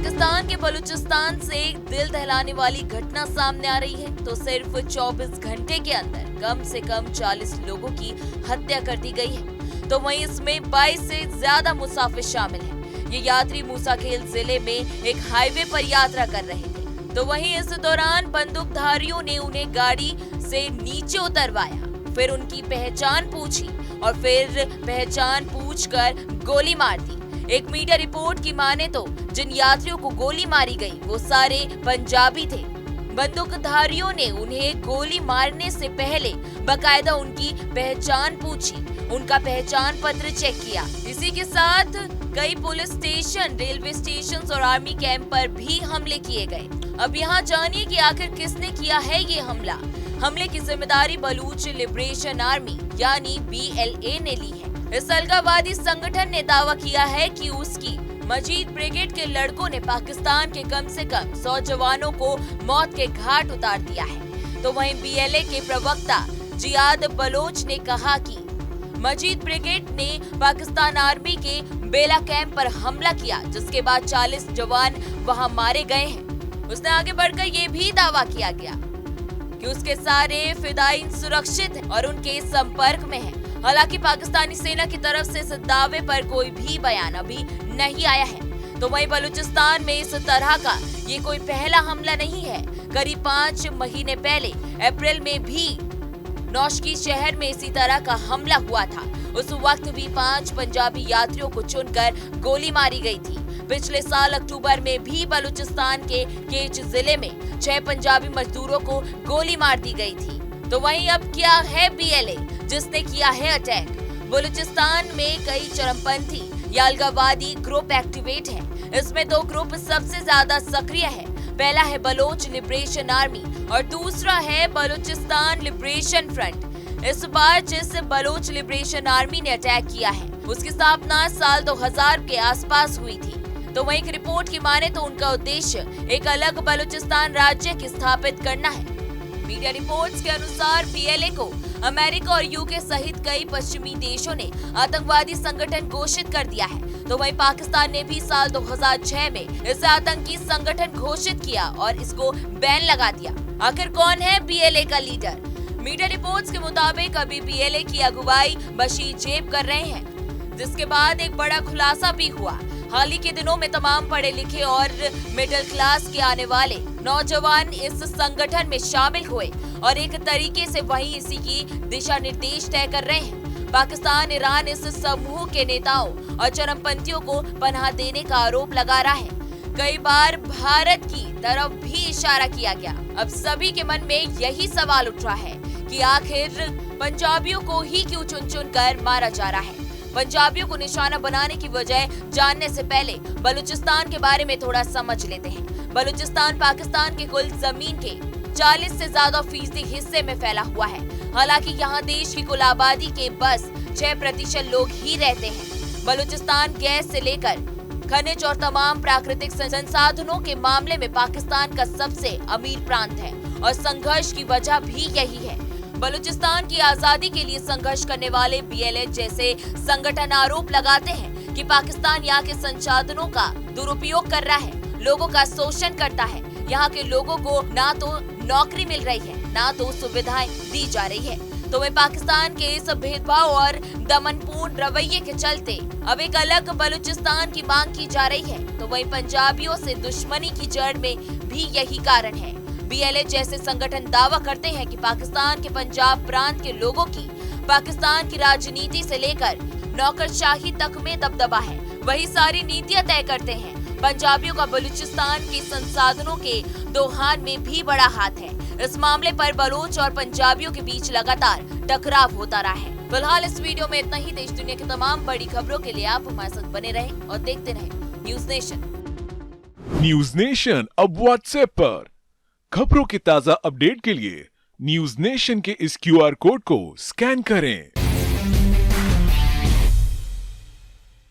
पाकिस्तान के बलूचिस्तान से एक दिल दहलाने वाली घटना सामने आ रही है तो सिर्फ 24 घंटे के अंदर कम से कम 40 लोगों की हत्या कर दी गई है। तो वहीं इसमें 22 से ज्यादा मुसाफिर शामिल हैं। ये यात्री मूसाखेल जिले में एक हाईवे पर यात्रा कर रहे थे। तो वहीं इस दौरान बंदूकधारियों ने उन्हें गाड़ी से नीचे उतरवाया, फिर उनकी पहचान पूछी और फिर पहचान पूछकर गोली मार दी। एक मीडिया रिपोर्ट की माने तो जिन यात्रियों को गोली मारी गई वो सारे पंजाबी थे। बंदूकधारियों ने उन्हें गोली मारने से पहले बकायदा उनकी पहचान पूछी, उनका पहचान पत्र चेक किया। इसी के साथ कई पुलिस स्टेशन, रेलवे स्टेशन और आर्मी कैंप पर भी हमले किए गए। अब यहाँ जानिए कि आखिर किसने किया है ये हमला। हमले की जिम्मेदारी बलूच लिबरेशन आर्मी यानी BLA ने ली है। इस अलगाववादी संगठन ने दावा किया है कि उसकी मजीद ब्रिगेड के लड़कों ने पाकिस्तान के कम से कम 100 जवानों को मौत के घाट उतार दिया है। तो वहीं BLA के प्रवक्ता जियाद बलोच ने कहा कि मजीद ब्रिगेड ने पाकिस्तान आर्मी के बेला कैंप पर हमला किया, जिसके बाद 40 जवान वहां मारे गए हैं। उसने आगे बढ़कर ये भी दावा किया गया कि उसके सारे फिदायीन सुरक्षित हैं और उनके संपर्क में हैं। हालांकि पाकिस्तानी सेना की तरफ से इस दावे पर कोई भी बयान अभी नहीं आया है। तो वहीं बलूचिस्तान में इस तरह का ये कोई पहला हमला नहीं है। करीब 5 महीने पहले अप्रैल में भी नौशकी शहर में इसी तरह का हमला हुआ था। उस वक्त भी 5 पंजाबी यात्रियों को चुनकर गोली मारी गई थी। पिछले साल अक्टूबर में भी बलूचिस्तान के केच जिले में 6 पंजाबी मजदूरों को गोली मार दी गई थी। तो वहीं अब क्या है BLA जिसने किया है अटैक। बलूचिस्तान में कई चरमपंथी या अलगाववादी ग्रुप एक्टिवेट हैं। इसमें 2 ग्रुप सबसे ज्यादा सक्रिय है। पहला है बलोच लिबरेशन आर्मी और दूसरा है बलूचिस्तान लिबरेशन फ्रंट। इस बार जिस बलोच लिबरेशन आर्मी ने अटैक किया है उसकी स्थापना साल 2000 के आसपास हुई थी। तो वहीं एक रिपोर्ट की माने तो उनका उद्देश्य एक अलग बलूचिस्तान राज्य की स्थापित करना है। मीडिया रिपोर्ट्स के अनुसार BLA को अमेरिका और UK सहित कई पश्चिमी देशों ने आतंकवादी संगठन घोषित कर दिया है। तो वहीं पाकिस्तान ने भी साल 2006 में इसे आतंकी संगठन घोषित किया और इसको बैन लगा दिया। आखिर कौन है BLA का लीडर? मीडिया रिपोर्ट्स के मुताबिक अभी BLA की अगुवाई बशीर जेब कर रहे हैं, जिसके बाद एक बड़ा खुलासा भी हुआ। हाल ही के दिनों में तमाम पढ़े लिखे और मिडिल क्लास के आने वाले नौजवान इस संगठन में शामिल हुए और एक तरीके से वहीं इसी की दिशा निर्देश तय कर रहे हैं। पाकिस्तान, ईरान इस समूह के नेताओं और चरमपंथियों को पनाह देने का आरोप लगा रहा है। कई बार भारत की तरफ भी इशारा किया गया। अब सभी के मन में यही सवाल उठ रहा है कि आखिर पंजाबियों को ही क्यों चुन चुन कर मारा जा रहा है। पंजाबियों को निशाना बनाने की वजह जानने से पहले बलूचिस्तान के बारे में थोड़ा समझ लेते हैं। बलूचिस्तान पाकिस्तान के कुल जमीन के 40 से ज्यादा फीसदी हिस्से में फैला हुआ है। हालांकि यहाँ देश की कुल आबादी के बस 6% लोग ही रहते हैं। बलूचिस्तान गैस से लेकर खनिज और तमाम प्राकृतिक संसाधनों के मामले में पाकिस्तान का सबसे अमीर प्रांत है और संघर्ष की वजह भी यही है। बलूचिस्तान की आजादी के लिए संघर्ष करने वाले BLA जैसे संगठन आरोप लगाते हैं कि पाकिस्तान यहाँ के संसाधनों का दुरुपयोग कर रहा है, लोगों का शोषण करता है। यहाँ के लोगों को ना तो नौकरी मिल रही है, ना तो सुविधाएं दी जा रही है। तो वहीं पाकिस्तान के इस भेदभाव और दमनपूर्ण रवैये के चलते अब एक अलग बलूचिस्तान की मांग की जा रही है। तो वहीं पंजाबियों से दुश्मनी की जड़ में भी यही कारण है। BLA जैसे संगठन दावा करते हैं कि पाकिस्तान के पंजाब प्रांत के लोगों की पाकिस्तान की राजनीति से लेकर नौकरशाही तक में दबदबा है। वही सारी नीतियां तय करते हैं। पंजाबियों का बलूचिस्तान के संसाधनों के दोहान में भी बड़ा हाथ है। इस मामले पर बलोच और पंजाबियों के बीच लगातार टकराव होता रहा है। फिलहाल इस वीडियो में इतना ही। देश दुनिया की तमाम बड़ी खबरों के लिए आप हमारे साथ बने रहें और देखते रहें न्यूज नेशन। न्यूज नेशन अब व्हाट्सएप पर खबरों की ताजा अपडेट के लिए न्यूज नेशन के इस QR कोड को स्कैन करें।